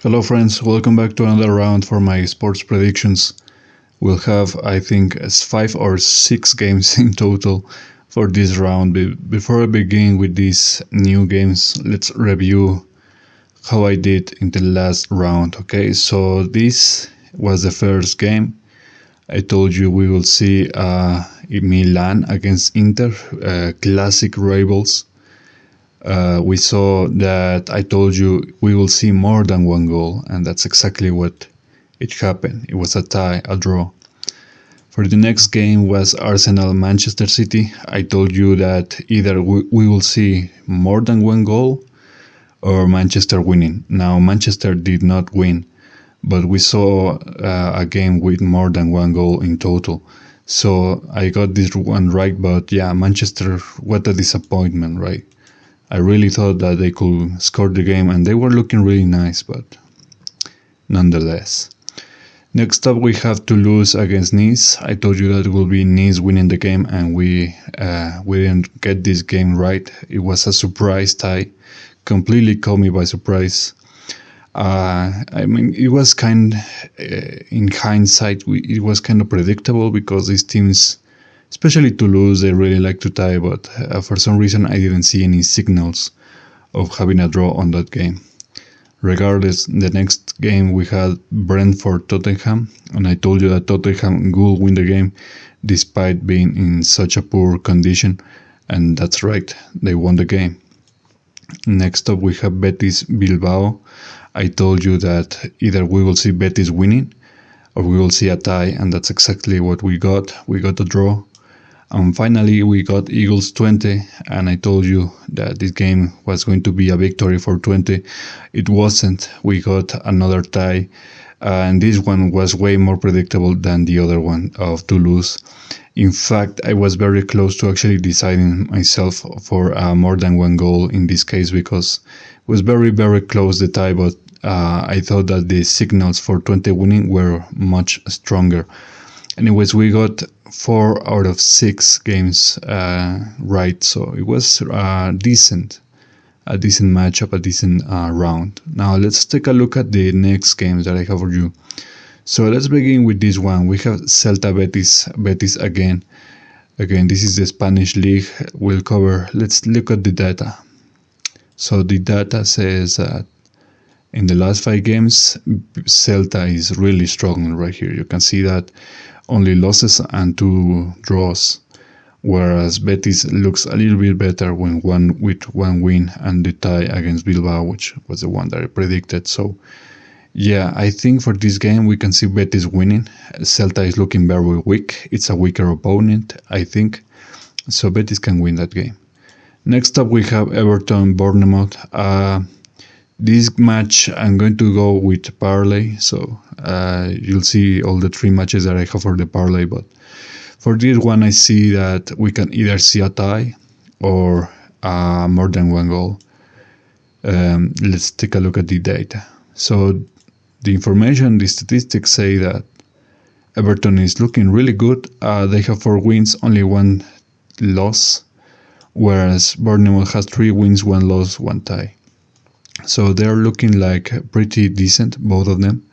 Hello friends, welcome back to another round for my sports predictions. We'll have, I think, 5 or 6 games in total for this round. Before I begin with these new games, let's review how I did in the last round. Okay, so this was the first game. I told you we will see Milan against Inter, classic rivals. We saw that I told you we will see more than one goal, and that's exactly what it happened. It was a tie, a draw. For the next game was Arsenal-Manchester City. I told you that either we will see more than one goal or Manchester winning. Now, Manchester did not win, but we saw a game with more than one goal in total. So I got this one right, but yeah, Manchester, what a disappointment, right? I really thought that they could score the game, and they were looking really nice, but nonetheless. Next up, we have Toulouse against Nice. I told you that it will be Nice winning the game, and we didn't get this game right. It was a surprise tie, completely caught me by surprise. I mean, it was in hindsight, it was kind of predictable because these teams, especially Toulouse, they really like to tie, but for some reason I didn't see any signals of having a draw on that game. Regardless, the next game we had Brentford-Tottenham, and I told you that Tottenham will win the game despite being in such a poor condition, and that's right, they won the game. Next up we have Betis-Bilbao. I told you that either we will see Betis winning or we will see a tie, and that's exactly what we got. We got a draw. And finally, we got Eagles 20, and I told you that this game was going to be a victory for 20. It wasn't. We got another tie, and this one was way more predictable than the other one of Toulouse. In fact, I was very close to actually deciding myself for more than one goal in this case, because it was very, very close, the tie, but I thought that the signals for 20 winning were much stronger. Anyways, we got 4 out of 6 games right, so it was a decent matchup, a decent round. Now let's take a look at the next games that I have for you. So let's begin with this one. We have Celta Betis again. Again, this is the Spanish League. We'll cover. Let's look at the data. So the data says that in the last 5 games, Celta is really strong right here. You can see that only losses and 2 draws, whereas Betis looks a little bit better with one win and the tie against Bilbao, which was the one that I predicted. So yeah, I think for this game we can see Betis winning. Celta is looking very weak. It's a weaker opponent, I think, so Betis can win that game. Next up we have Everton-Bournemouth. This match I'm going to go with parlay, so you'll see all the 3 matches that I have for the parlay, but for this one I see that we can either see a tie or more than one goal. Let's take a look at the data. So the information, the statistics say that Everton is looking really good. They have 4 wins, only 1 loss, whereas Bournemouth has 3 wins, 1 loss, 1 tie. So they're looking like pretty decent, both of them.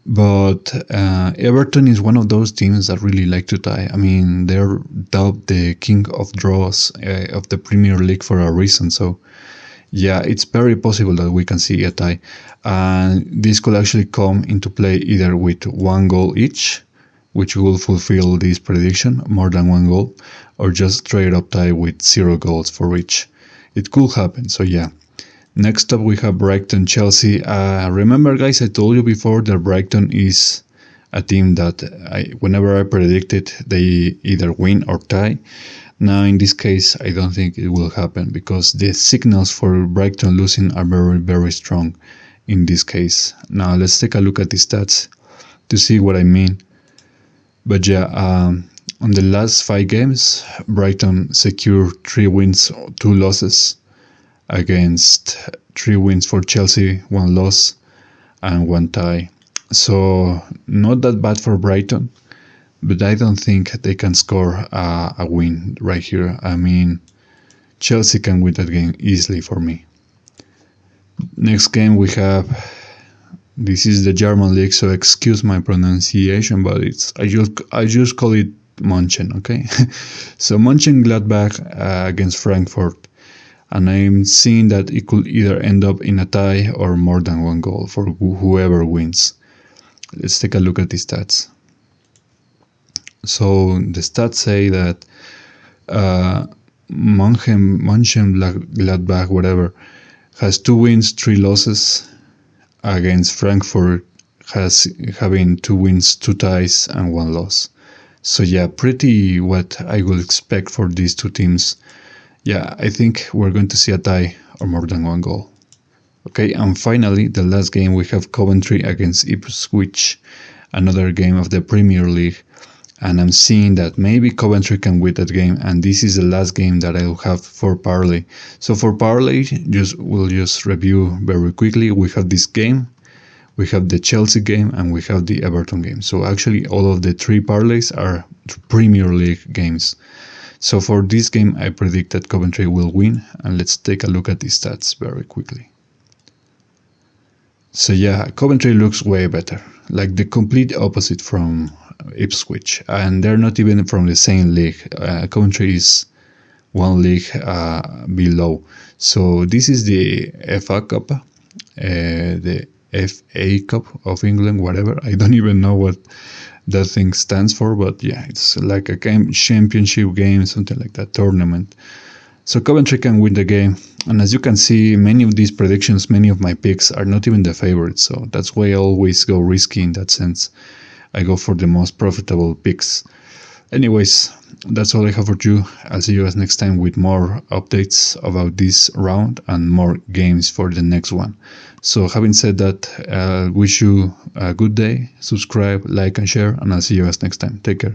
But Everton is one of those teams that really like to tie. I mean, they're dubbed the king of draws of the Premier League for a reason. So yeah, it's very possible that we can see a tie. And this could actually come into play either with 1 goal each, which will fulfill this prediction, more than 1 goal, or just straight up tie with 0 goals for each. It could happen, so yeah. Next up we have Brighton-Chelsea. Remember guys, I told you before that Brighton is a team that whenever I predict it, they either win or tie. Now in this case, I don't think it will happen because the signals for Brighton losing are very, very strong in this case. Now let's take a look at the stats to see what I mean. But yeah, on the last 5 games, Brighton secured 3 wins, 2 losses, against 3 wins for Chelsea, 1 loss and 1 tie. So not that bad for Brighton, but I don't think they can score a win right here. I mean, Chelsea can win that game easily for me. Next game we have This is the German league, so excuse my pronunciation, but I just call it München, okay? So Mönchengladbach against Frankfurt, and I'm seeing that it could either end up in a tie or more than one goal for whoever wins. Let's take a look at the stats. So the stats say that Mönchengladbach, whatever, has 2 wins, 3 losses, against Frankfurt having 2 wins, 2 ties, and 1 loss. So yeah, pretty what I would expect for these two teams. Yeah, I think we're going to see a tie or more than 1 goal. Okay, and finally, the last game, we have Coventry against Ipswich, another game of the Premier League. And I'm seeing that maybe Coventry can win that game, and this is the last game that I'll have for parlay. So for parlay, we'll just review very quickly. We have this game, we have the Chelsea game, and we have the Everton game. So actually all of the 3 parlays are Premier League games. So for this game, I predict that Coventry will win, and let's take a look at the stats very quickly. So yeah, Coventry looks way better, like the complete opposite from Ipswich, and they're not even from the same league. Coventry is 1 league below. So this is the FA Cup, the FA Cup of England, whatever. I don't even know what that thing stands for, but yeah, it's like a championship game, something like that, tournament. So Coventry can win the game, and as you can see, many of these predictions, many of my picks are not even the favorites, so that's why I always go risky in that sense. I go for the most profitable picks. Anyways, that's all I have for you. I'll see you guys next time with more updates about this round and more games for the next one. So having said that, wish you a good day, subscribe, like and share, and I'll see you guys next time. Take care.